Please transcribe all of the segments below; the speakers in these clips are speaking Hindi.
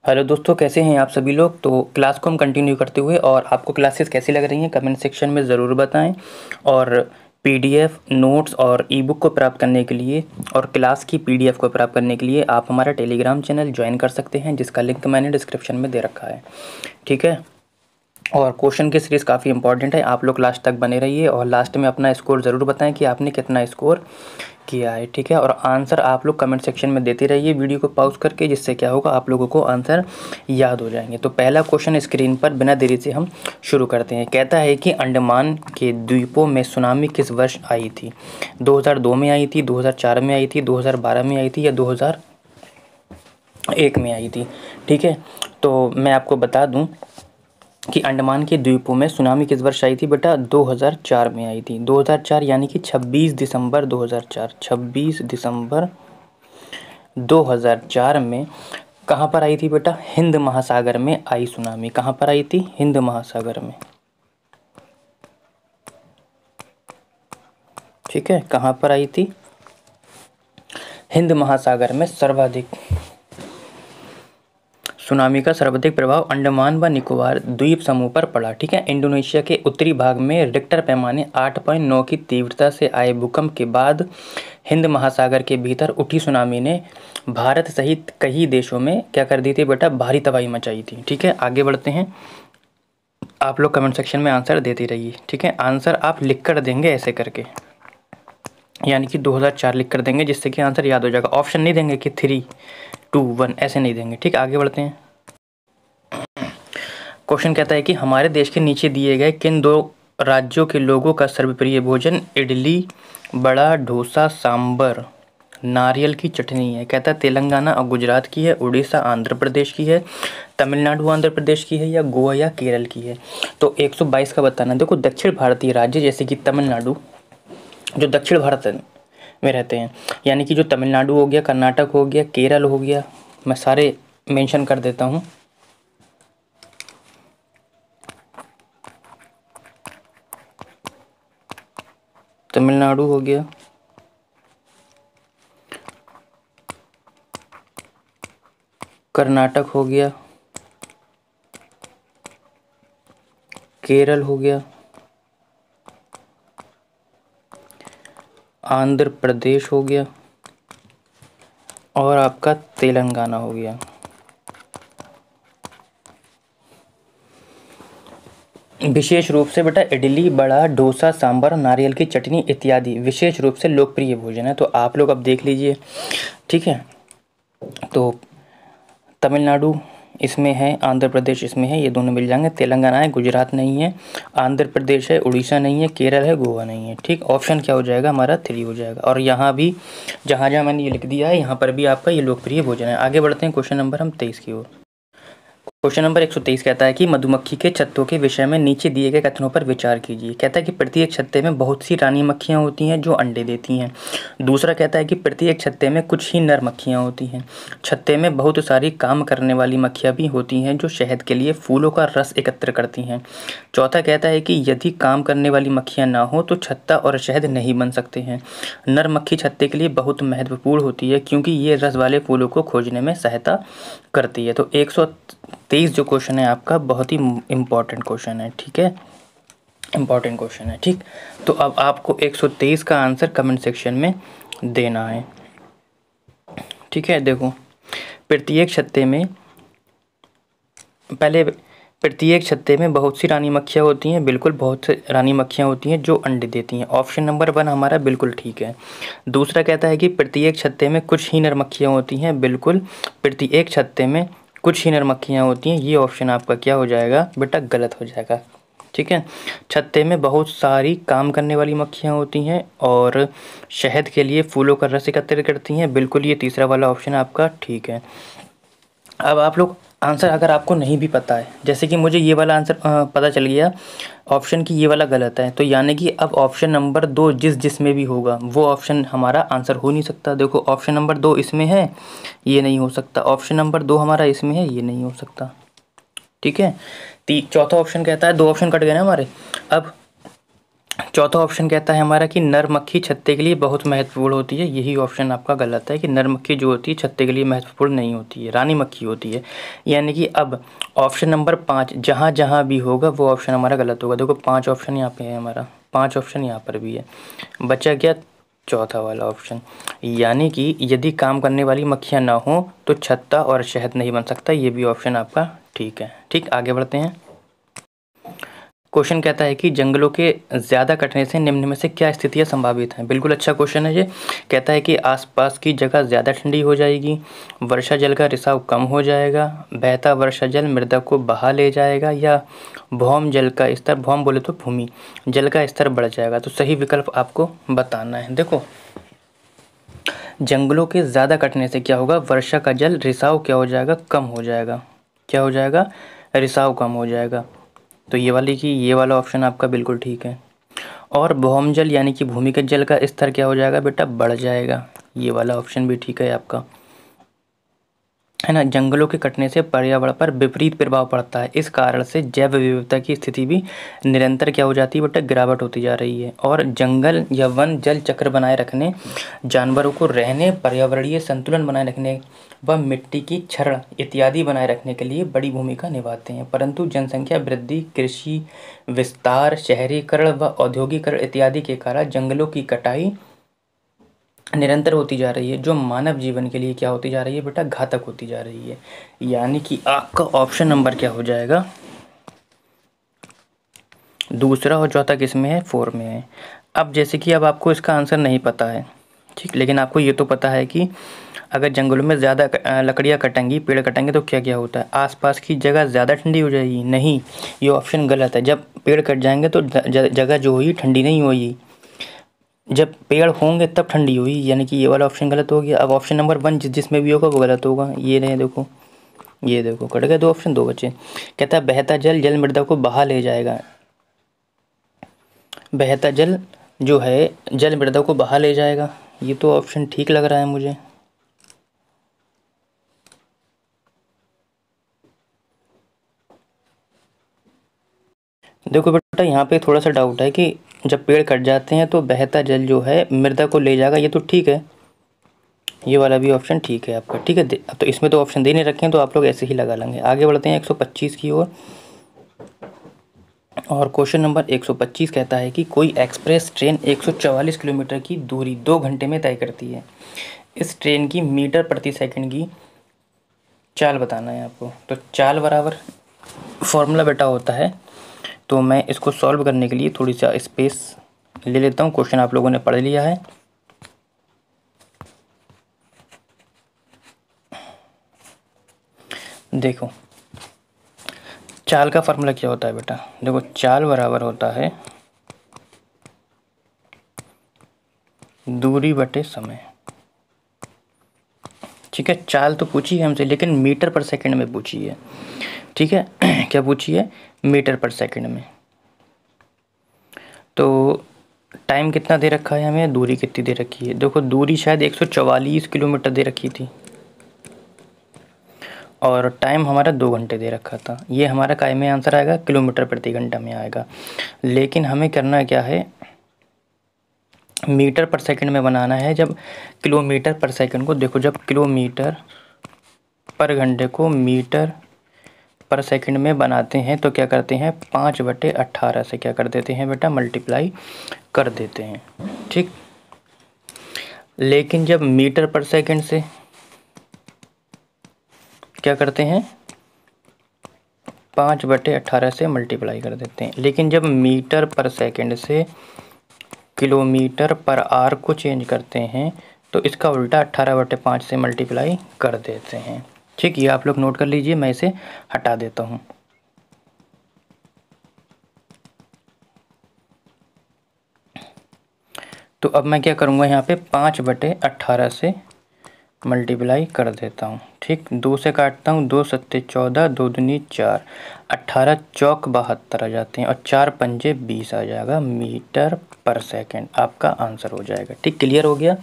हेलो दोस्तों, कैसे हैं आप सभी लोग। तो क्लास को हम कंटिन्यू करते हुए, और आपको क्लासेस कैसी लग रही हैं कमेंट सेक्शन में ज़रूर बताएं। और पीडीएफ नोट्स और ई बुक को प्राप्त करने के लिए और क्लास की पीडीएफ को प्राप्त करने के लिए आप हमारा टेलीग्राम चैनल ज्वाइन कर सकते हैं, जिसका लिंक मैंने डिस्क्रिप्शन में दे रखा है। ठीक है। और क्वेश्चन की सीरीज़ काफ़ी इंपॉर्टेंट है, आप लोग लास्ट तक बने रहिए और लास्ट में अपना स्कोर ज़रूर बताएं कि आपने कितना स्कोर किया है। ठीक है। और आंसर आप लोग कमेंट सेक्शन में देते रहिए वीडियो को पॉज करके, जिससे क्या होगा आप लोगों को आंसर याद हो जाएंगे। तो पहला क्वेश्चन स्क्रीन पर बिना देरी से हम शुरू करते हैं। कहता है कि अंडमान के द्वीपों में सुनामी किस वर्ष आई थी। 2002 में आई थी, 2004 में आई थी, 2012 में आई थी या 2001 में आई थी। ठीक है। तो मैं आपको बता दूं कि अंडमान के द्वीपों में सुनामी किस वर्ष आई थी बेटा, 2004 में आई थी। 2004 यानी कि 26 दिसंबर 2004, 26 दिसंबर 2004 में कहाँ पर आई थी बेटा, हिंद महासागर में आई सुनामी। कहाँ पर आई थी, हिंद महासागर में। ठीक है, कहाँ पर आई थी, हिंद महासागर में। सुनामी का सर्वाधिक प्रभाव अंडमान व निकोबार द्वीप समूह पर पड़ा। ठीक है। इंडोनेशिया के उत्तरी भाग में रिक्टर पैमाने 8.9 की तीव्रता से आए भूकंप के बाद हिंद महासागर के भीतर उठी सुनामी ने भारत सहित कई देशों में क्या कर दी थी बेटा, भारी तबाही मचाई थी। ठीक है। आगे बढ़ते हैं, आप लोग कमेंट सेक्शन में आंसर देते रहिए। ठीक है। आंसर आप लिख कर देंगे ऐसे करके, यानी कि 2004 लिख कर देंगे, जिससे कि आंसर याद हो जाएगा। ऑप्शन नहीं देंगे कि 3, 2, 1 ऐसे नहीं देंगे। ठीक है। आगे बढ़ते हैं। क्वेश्चन कहता है कि हमारे देश के नीचे दिए गए किन दो राज्यों के लोगों का सर्वप्रिय भोजन इडली, बड़ा, डोसा, सांबर, नारियल की चटनी है। कहता है तेलंगाना और गुजरात की है, उड़ीसा आंध्र प्रदेश की है, तमिलनाडु आंध्र प्रदेश की है, या गोवा या केरल की है। तो 122 का बताना। देखो, दक्षिण भारतीय राज्य जैसे कि तमिलनाडु, जो दक्षिण भारत में रहते हैं, यानी कि जो तमिलनाडु हो गया, कर्नाटक हो गया, केरल हो गया, मैं सारे मेंशन कर देता हूँ। तमिलनाडु हो गया, कर्नाटक हो गया, केरल हो गया, आंध्र प्रदेश हो गया, और आपका तेलंगाना हो गया। विशेष रूप से बेटा इडली, बड़ा, डोसा, सांभर, नारियल की चटनी इत्यादि विशेष रूप से लोकप्रिय भोजन है। तो आप लोग अब देख लीजिए। ठीक है। तो तमिलनाडु इसमें है, आंध्र प्रदेश इसमें है, ये दोनों मिल जाएंगे। तेलंगाना है, गुजरात नहीं है, आंध्र प्रदेश है, उड़ीसा नहीं है, केरल है, गोवा नहीं है। ठीक। ऑप्शन क्या हो जाएगा हमारा, 3 हो जाएगा। और यहाँ भी जहाँ जहाँ मैंने ये लिख दिया है, यहाँ पर भी आपका ये लोकप्रिय भोजन है। आगे बढ़ते हैं क्वेश्चन नंबर हम 23 की ओर। क्वेश्चन नंबर 123 कहता है कि मधुमक्खी के छत्तों के विषय में नीचे दिए गए कथनों पर विचार कीजिए। कहता है कि प्रत्येक छत्ते में बहुत सी रानी मक्खियाँ होती हैं जो अंडे देती हैं। दूसरा कहता है कि प्रत्येक छत्ते में कुछ ही नर मक्खियाँ होती हैं। छत्ते में बहुत सारी काम करने वाली मक्खियाँ भी होती हैं जो शहद के लिए फूलों का रस एकत्र करती हैं। चौथा कहता है कि यदि काम करने वाली मक्खियाँ ना हो तो छत्ता और शहद नहीं बन सकते हैं। नर मक्खी छत्ते के लिए बहुत महत्वपूर्ण होती है क्योंकि ये रस वाले फूलों को खोजने में सहायता करती है। तो 123 जो क्वेश्चन है आपका बहुत ही इम्पॉर्टेंट क्वेश्चन है। ठीक है, इम्पॉर्टेंट क्वेश्चन है। ठीक। तो अब आपको 123 का आंसर कमेंट सेक्शन में देना है। ठीक है। देखो, प्रत्येक छत्ते में प्रत्येक छत्ते में बहुत सी रानी मक्खियाँ होती हैं। बिल्कुल, बहुत सी रानी मक्खियाँ होती हैं जो अंडे देती हैं। ऑप्शन नंबर 1 हमारा बिल्कुल ठीक है। दूसरा कहता है कि प्रत्येक छत्ते में कुछ ही नर मक्खियाँ होती हैं। बिल्कुल, प्रत्येक छत्ते में कुछ ही नर मक्खियाँ होती हैं। ये ऑप्शन आपका क्या हो जाएगा बेटा, गलत हो जाएगा। ठीक है। छत्ते में बहुत सारी काम करने वाली मक्खियाँ होती हैं और शहद के लिए फूलों का रस एकत्र करती हैं। बिल्कुल, ये तीसरा वाला ऑप्शन आपका ठीक है। अब आप लोग आंसर अगर आपको नहीं भी पता है, जैसे कि मुझे ये वाला आंसर पता चल गया ऑप्शन की ये वाला गलत है, तो यानी कि अब ऑप्शन नंबर 2 जिसमें भी होगा वो ऑप्शन हमारा आंसर हो नहीं सकता। देखो, ऑप्शन नंबर 2 इसमें है, ये नहीं हो सकता। ऑप्शन नंबर 2 हमारा इसमें है, ये नहीं हो सकता। ठीक है। चौथा ऑप्शन कहता है, 2 ऑप्शन कट गए ना हमारे। अब चौथा ऑप्शन कहता है हमारा कि नर मक्खी छत्ते के लिए बहुत महत्वपूर्ण होती है। यही ऑप्शन आपका गलत है कि नर मक्खी जो होती है छत्ते के लिए महत्वपूर्ण नहीं होती है, रानी मक्खी होती है। यानी कि अब ऑप्शन नंबर 5 जहाँ जहाँ भी होगा वो ऑप्शन हमारा गलत होगा। देखो 5 ऑप्शन यहाँ पे है हमारा, 5 ऑप्शन यहाँ पर भी है, बचा क्या चौथा वाला ऑप्शन। यानी कि यदि काम करने वाली मक्खियाँ ना हो तो छत्ता और शहद नहीं बन सकता। ये भी ऑप्शन आपका ठीक है। ठीक, आगे बढ़ते हैं। क्वेश्चन कहता है कि जंगलों के ज़्यादा कटने से निम्न में से क्या स्थितियाँ संभावित हैं। बिल्कुल अच्छा क्वेश्चन है ये। कहता है कि आसपास की जगह ज़्यादा ठंडी हो जाएगी, वर्षा जल का रिसाव कम हो जाएगा, बहता वर्षा जल मृदा को बहा ले जाएगा, या भौम जल का स्तर, भौम बोले तो भूमि, जल का स्तर बढ़ जाएगा। तो सही विकल्प आपको बताना है। देखो जंगलों के ज़्यादा कटने से क्या होगा, वर्षा का जल रिसाव क्या हो जाएगा, कम हो जाएगा। क्या हो जाएगा, रिसाव कम हो जाएगा। तो ये वाला ऑप्शन आपका बिल्कुल ठीक है। और भौमजल यानी कि भूमिगत जल का स्तर क्या हो जाएगा बेटा, बढ़ जाएगा। ये वाला ऑप्शन भी ठीक है आपका, है ना। जंगलों के कटने से पर्यावरण पर विपरीत प्रभाव पड़ता है। इस कारण से जैव विविधता की स्थिति भी निरंतर क्या हो जाती है बेटा, गिरावट होती जा रही है। और जंगल या वन जल चक्र बनाए रखने, जानवरों को रहने, पर्यावरणीय संतुलन बनाए रखने व मिट्टी की क्षरण इत्यादि बनाए रखने के लिए बड़ी भूमिका निभाते हैं। परंतु जनसंख्या वृद्धि, कृषि विस्तार, शहरीकरण व औद्योगिकरण इत्यादि के कारण जंगलों की कटाई निरंतर होती जा रही है, जो मानव जीवन के लिए क्या होती जा रही है बेटा, घातक होती जा रही है। यानी कि आपका ऑप्शन नंबर क्या हो जाएगा, दूसरा और चौथा किस में है, 4 में है। अब जैसे कि अब आपको इसका आंसर नहीं पता है, ठीक, लेकिन आपको ये तो पता है कि अगर जंगलों में ज़्यादा लकड़ियाँ कटेंगी, पेड़ कटेंगे तो क्या क्या होता है, आसपास की जगह ज़्यादा ठंडी हो जाएगी। नहीं, ये ऑप्शन गलत है। जब पेड़ कट जाएंगे तो जगह जो हुई ठंडी नहीं होगी, जब पेड़ होंगे तब ठंडी हुई। यानी कि ये वाला ऑप्शन गलत हो गया। अब ऑप्शन नंबर 1 जिसमें भी होगा वो गलत होगा। ये नहीं, देखो ये देखो कट गए 2 ऑप्शन, 2 बचे। कहता है बहता जल जल मृदा को बहा ले जाएगा। बहता जल जो है जल मृदा को बहा ले जाएगा, ये तो ऑप्शन ठीक लग रहा है मुझे। देखो बेटा यहाँ पे थोड़ा सा डाउट है कि जब पेड़ कट जाते हैं तो बहता जल जो है मृदा को ले जाएगा, ये तो ठीक है। ये वाला भी ऑप्शन ठीक है आपका, ठीक है। तो इसमें तो ऑप्शन दे नहीं रखे हैं तो आप लोग ऐसे ही लगा लेंगे। आगे बढ़ते हैं 125 की ओर। और क्वेश्चन नंबर 125 कहता है कि कोई एक्सप्रेस ट्रेन 144 किलोमीटर की दूरी 2 घंटे में तय करती है। इस ट्रेन की मीटर प्रति सेकंड की चाल बताना है आपको। तो चाल बराबर फॉर्मूला बेटा होता है, तो मैं इसको सॉल्व करने के लिए थोड़ी सा स्पेस ले लेता हूँ। क्वेश्चन आप लोगों ने पढ़ लिया है। देखो चाल का फार्मूला क्या होता है बेटा, देखो चाल बराबर होता है दूरी बटे समय, ठीक है। चाल तो पूछी है हमसे लेकिन मीटर पर सेकंड में पूछी है, ठीक है। क्या पूछी है, मीटर पर सेकंड में। तो टाइम कितना दे रखा है हमें, दूरी कितनी दे रखी है। देखो दूरी शायद 144 किलोमीटर दे रखी थी और टाइम हमारा 2 घंटे दे रखा था। ये हमारा काय में आंसर आएगा, किलोमीटर प्रति घंटा में आएगा। लेकिन हमें करना क्या है, मीटर पर सेकंड में बनाना है। जब किलोमीटर पर सेकंड को देखो, जब किलोमीटर पर घंटे को मीटर पर सेकंड में बनाते हैं तो क्या करते हैं, 5/18 से क्या कर देते हैं बेटा, मल्टीप्लाई कर देते हैं, ठीक। लेकिन जब मीटर पर सेकंड से क्या करते हैं, 5/18 से मल्टीप्लाई कर देते हैं। लेकिन जब मीटर पर सेकंड से किलोमीटर पर आवर को चेंज करते हैं तो इसका उल्टा 18/5 से मल्टीप्लाई कर देते हैं, ठीक। ये आप लोग नोट कर लीजिए, मैं इसे हटा देता हूँ। तो अब मैं क्या करूँगा, यहाँ पे 5/18 से मल्टीप्लाई कर देता हूँ। ठीक, 2 से काटता हूँ, 2 सत्ते 14, 2 दूनी 4, 18 चौक 72 आ जाते हैं और 4 पंजे 20 आ जाएगा मीटर पर सेकंड, आपका आंसर हो जाएगा। ठीक, क्लियर हो गया।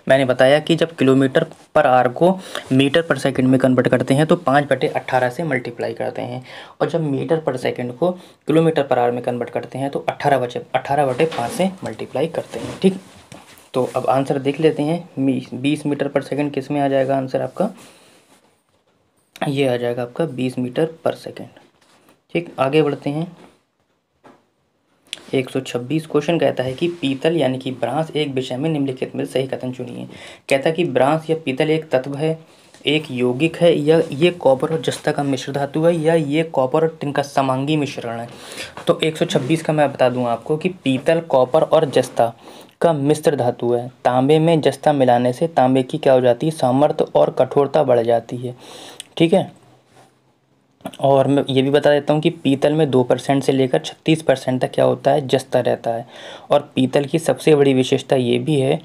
मैंने बताया कि जब किलोमीटर पर आवर को मीटर पर सेकंड में कन्वर्ट करते हैं तो 5/18 से मल्टीप्लाई करते हैं, और जब मीटर पर सेकंड को किलोमीटर पर आवर में कन्वर्ट करते हैं तो 18/5 से मल्टीप्लाई करते हैं। ठीक, तो अब आंसर देख लेते हैं। 20 मीटर पर सेकंड किस में आ जाएगा आंसर आपका, ये आ जाएगा आपका 20 मीटर पर सेकंड। ठीक, आगे बढ़ते हैं। 126 क्वेश्चन कहता है कि पीतल यानी कि ब्रांस एक विषय में निम्नलिखित में सही कथन चुनिए। कहता है कि ब्रांस या पीतल एक तत्व है, एक यौगिक है, या ये कॉपर और जस्ता का मिश्र धातु है, या ये कॉपर और टिन का समांगी मिश्रण है। तो 126 का मैं बता दूं आपको कि पीतल, कॉपर और जस्ता का मिश्र धातु है। तांबे में जस्ता मिलाने से तांबे की क्या हो जाती है, सामर्थ्य और कठोरता बढ़ जाती है। ठीक है, और मैं ये भी बता देता हूँ कि पीतल में 2% से लेकर 36% तक क्या होता है, जस्ता रहता है। और पीतल की सबसे बड़ी विशेषता ये भी है,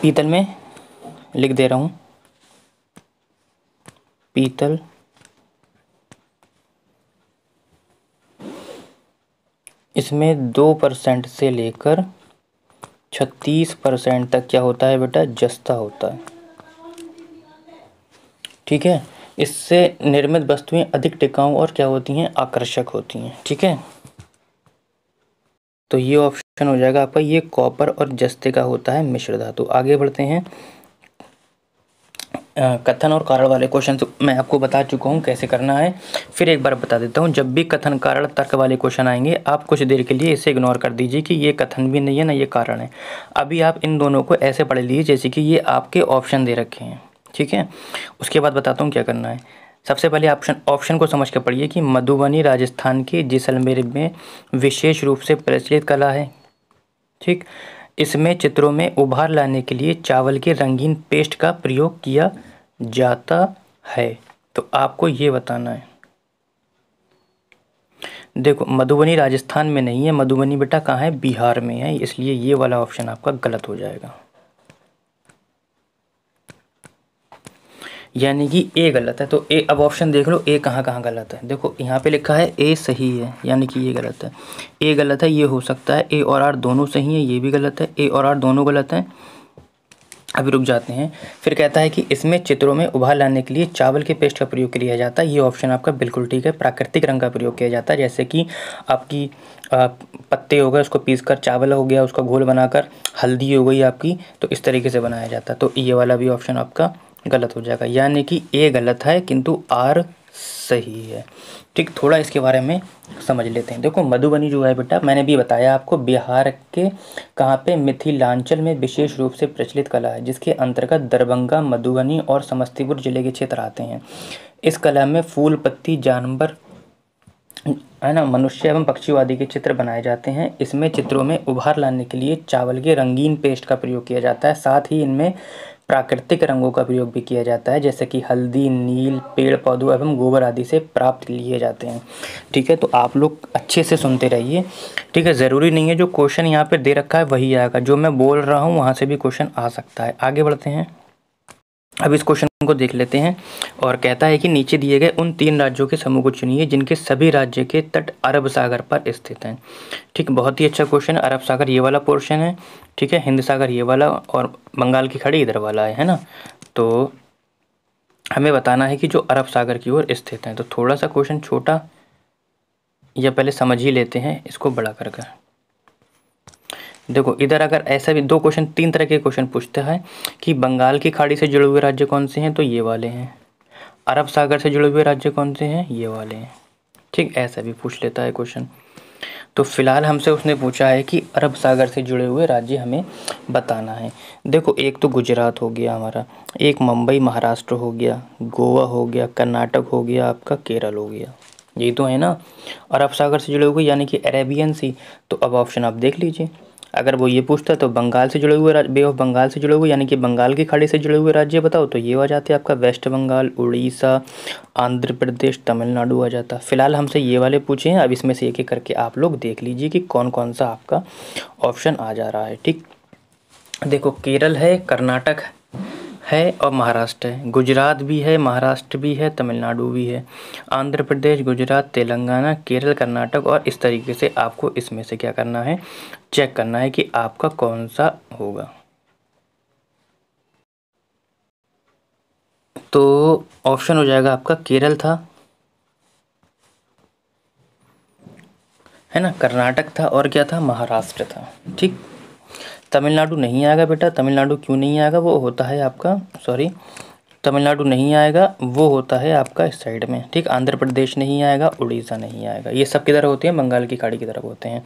पीतल में लिख दे रहा हूँ, पीतल इसमें 2% से लेकर 36% तक क्या होता है बेटा, जस्ता होता है। ठीक है, इससे निर्मित वस्तुएं अधिक टिकाऊ और क्या होती हैं, आकर्षक होती हैं। ठीक है, तो ये ऑप्शन हो जाएगा आपका, ये कॉपर और जस्ते का होता है मिश्र धातु। आगे बढ़ते हैं। कथन और कारण वाले क्वेश्चन तो मैं आपको बता चुका हूँ कैसे करना है, फिर एक बार बता देता हूँ। जब भी कथन कारण तर्क वाले क्वेश्चन आएंगे आप कुछ देर के लिए इसे इग्नोर कर दीजिए कि ये कथन भी नहीं है ना ये कारण है। अभी आप इन दोनों को ऐसे पढ़ लीजिए जैसे कि ये आपके ऑप्शन दे रखे हैं। ठीक है, उसके बाद बताता हूँ क्या करना है। सबसे पहले ऑप्शन को समझ के पढ़िए कि मधुबनी राजस्थान के जैसलमेर में विशेष रूप से प्रचलित कला है। ठीक, इसमें चित्रों में उभार लाने के लिए चावल के रंगीन पेस्ट का प्रयोग किया जाता है। तो आपको ये बताना है। देखो, मधुबनी राजस्थान में नहीं है, मधुबनी बेटा कहाँ है, बिहार में है, इसलिए ये वाला ऑप्शन आपका गलत हो जाएगा, यानी कि ए गलत है। तो ए, अब ऑप्शन देख लो ए कहाँ कहाँ गलत है। देखो यहाँ पे लिखा है ए सही है, यानी कि ये गलत है। ए गलत है, ये हो सकता है ए और आर दोनों सही है, ये भी गलत है। ए और आर दोनों गलत हैं। अभी रुक जाते हैं। फिर कहता है कि इसमें चित्रों में उभार लाने के लिए चावल के पेस्ट का प्रयोग किया जाता है। ये ऑप्शन आपका बिल्कुल ठीक है, प्राकृतिक रंग का प्रयोग किया जाता है। जैसे कि आपकी पत्ते हो गए, उसको पीस कर चावल हो गया, उसका घोल बनाकर हल्दी हो गई आपकी, तो इस तरीके से बनाया जाता है। तो ये वाला भी ऑप्शन आपका गलत हो जाएगा, यानी कि ए गलत है किंतु आर सही है। ठीक, थोड़ा इसके बारे में समझ लेते हैं। देखो मधुबनी जो है बेटा, मैंने भी बताया आपको, बिहार के कहाँ पे, मिथिलांचल में विशेष रूप से प्रचलित कला है, जिसके अंतर्गत दरभंगा, मधुबनी और समस्तीपुर जिले के क्षेत्र आते हैं। इस कला में फूल, पत्ती, जानवर है ना, मनुष्य एवं पक्षी आदि के चित्र बनाए जाते हैं। इसमें चित्रों में उभार लाने के लिए चावल के रंगीन पेस्ट का प्रयोग किया जाता है। साथ ही इनमें प्राकृतिक रंगों का प्रयोग भी किया जाता है, जैसे कि हल्दी, नील, पेड़ पौधों एवं गोबर आदि से प्राप्त लिए जाते हैं। ठीक है, तो आप लोग अच्छे से सुनते रहिए। ठीक है, ज़रूरी नहीं है जो क्वेश्चन यहाँ पे दे रखा है वही आएगा, जो मैं बोल रहा हूँ वहाँ से भी क्वेश्चन आ सकता है। आगे बढ़ते हैं। अब इस क्वेश्चन को देख लेते हैं, और कहता है कि नीचे दिए गए उन 3 राज्यों के समूह को चुनिए जिनके सभी राज्य के तट अरब सागर पर स्थित हैं। ठीक, बहुत ही अच्छा क्वेश्चन है। अरब सागर ये वाला पोर्शन है, ठीक है, हिंद सागर ये वाला, और बंगाल की खाड़ी इधर वाला है ना। तो हमें बताना है कि जो अरब सागर की ओर स्थित हैं। तो थोड़ा सा क्वेश्चन छोटा, या पहले समझ ही लेते हैं इसको बड़ा कर। देखो इधर अगर ऐसा भी 2 क्वेश्चन, 3 तरह के क्वेश्चन पूछता है कि बंगाल की खाड़ी से जुड़े हुए राज्य कौन से हैं, तो ये वाले हैं। अरब सागर से जुड़े हुए राज्य कौन से हैं, ये वाले हैं। ठीक, ऐसा भी पूछ लेता है क्वेश्चन। तो फिलहाल हमसे उसने पूछा है कि अरब सागर से जुड़े हुए राज्य हमें बताना है। देखो एक तो गुजरात हो गया हमारा, एक मुंबई महाराष्ट्र हो गया, गोवा हो गया, कर्नाटक हो गया, आपका केरल हो गया, यही तो है ना अरब सागर से जुड़े हुए, यानी कि अरेबियन सी। तो अब ऑप्शन आप देख लीजिए, अगर वो ये पूछता तो बंगाल से जुड़े हुए, बे ऑफ बंगाल से जुड़े हुए, यानी कि बंगाल की खाड़ी से जुड़े हुए राज्य बताओ, तो ये आ जाते आपका वेस्ट बंगाल, उड़ीसा, आंध्र प्रदेश, तमिलनाडु आ जाता। फिलहाल हमसे ये वाले पूछे हैं, अब इसमें से एक एक करके आप लोग देख लीजिए कि कौन कौन सा आपका ऑप्शन आ जा रहा है। ठीक, देखो केरल है, कर्नाटक है और महाराष्ट्र है, गुजरात भी है, महाराष्ट्र भी है, तमिलनाडु भी है, आंध्र प्रदेश, गुजरात, तेलंगाना, केरल, कर्नाटक और इस तरीके से आपको इसमें से क्या करना है, चेक करना है कि आपका कौन सा होगा। तो ऑप्शन हो जाएगा आपका केरल था, है ना, कर्नाटक था और क्या था, महाराष्ट्र था। ठीक, तमिलनाडु नहीं आएगा बेटा, तमिलनाडु क्यों नहीं आएगा, वो होता है आपका, सॉरी, तमिलनाडु नहीं आएगा, वो होता है आपका इस साइड में। ठीक, आंध्र प्रदेश नहीं आएगा, उड़ीसा नहीं आएगा, ये सब किधर होते हैं, बंगाल की खाड़ी की तरफ होते हैं।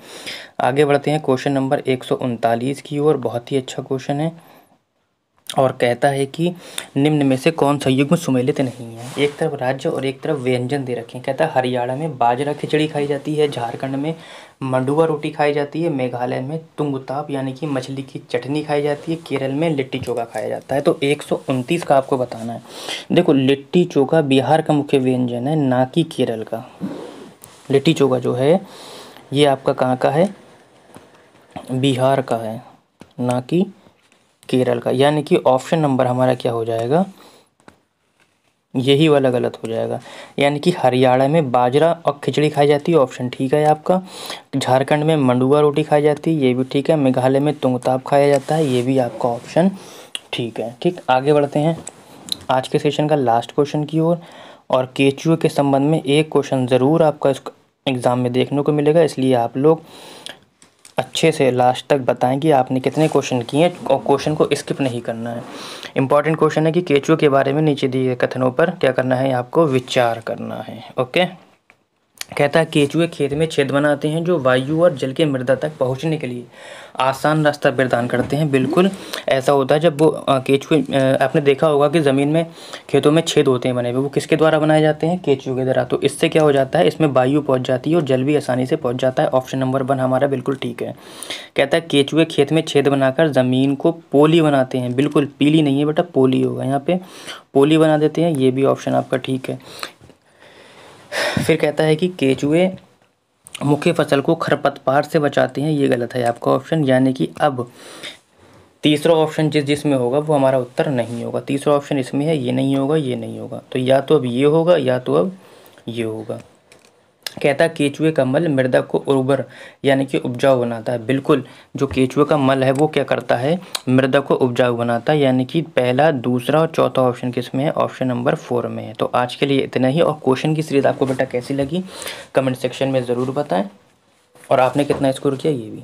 आगे बढ़ते हैं क्वेश्चन नंबर 139 की ओर। बहुत ही अच्छा क्वेश्चन है और कहता है कि निम्न में से कौन सा युग्म सुमेलित नहीं है। एक तरफ राज्य और एक तरफ व्यंजन दे रखे हैं। कहता है हरियाणा में बाजरा खिचड़ी खाई जाती है, झारखंड में मंडुआ रोटी खाई जाती है, मेघालय में तुंगताप यानी कि मछली की चटनी खाई जाती है, केरल में लिट्टी चोखा खाया जाता है। तो 129 का आपको बताना है। देखो, लिट्टी चोखा बिहार का मुख्य व्यंजन है, ना कि केरल का। लिट्टी चोखा जो है ये आपका कहाँ का है, बिहार का है, ना कि केरल का। यानी कि ऑप्शन नंबर हमारा क्या हो जाएगा, यही वाला गलत हो जाएगा। यानी कि हरियाणा में बाजरा और खिचड़ी खाई जाती है, ऑप्शन ठीक है आपका। झारखंड में मंडुआ रोटी खाई जाती है, ये भी ठीक है। मेघालय में तुंगताप खाया जाता है, ये भी आपका ऑप्शन ठीक है। ठीक, आगे बढ़ते हैं आज के सेशन का लास्ट क्वेश्चन की ओर। और केचुए के संबंध में एक क्वेश्चन ज़रूर आपका इस एग्ज़ाम में देखने को मिलेगा, इसलिए आप लोग अच्छे से लास्ट तक बताएं कि आपने कितने क्वेश्चन किए और क्वेश्चन को स्किप नहीं करना है। इंपॉर्टेंट क्वेश्चन है कि केचुए के बारे में नीचे दिए गए कथनों पर क्या करना है, आपको विचार करना है। ओके, कहता है केचुए खेत में छेद बनाते हैं जो वायु और जल के मृदा तक पहुंचने के लिए आसान रास्ता प्रदान करते हैं। बिल्कुल ऐसा होता है जब वो केचुए, आपने देखा होगा कि ज़मीन में खेतों में छेद होते हैं बने हुए, वो किसके द्वारा बनाए जाते हैं, केचुए के द्वारा। तो इससे क्या हो जाता है, इसमें वायु पहुंच जाती है और जल भी आसानी से पहुंच जाता है। ऑप्शन नंबर 1 हमारा बिल्कुल ठीक है। कहता है केचुए खेत में छेद बनाकर ज़मीन को पोली बनाते हैं। बिल्कुल पीली नहीं है बेटा, पोली होगा यहाँ पे, पोली बना देते हैं, ये भी ऑप्शन आपका ठीक है। फिर कहता है कि केचुए मुख्य फसल को खरपतवार से बचाते हैं, ये गलत है आपका ऑप्शन। यानी कि अब तीसरा ऑप्शन जिसमें होगा वो हमारा उत्तर नहीं होगा। तीसरा ऑप्शन इसमें है, ये नहीं होगा, ये नहीं होगा, तो या तो अब ये होगा या तो अब ये होगा। कहता है केचुए का मल मृदा को उर्वर यानी कि उपजाऊ बनाता है। बिल्कुल, जो केचुए का मल है वो क्या करता है, मृदा को उपजाऊ बनाता है। यानी कि पहला, दूसरा और चौथा ऑप्शन किस में है, ऑप्शन नंबर 4 में है। तो आज के लिए इतना ही। और क्वेश्चन की सीरीज आपको बेटा कैसी लगी कमेंट सेक्शन में ज़रूर बताएं, और आपने कितना स्कोर किया ये भी।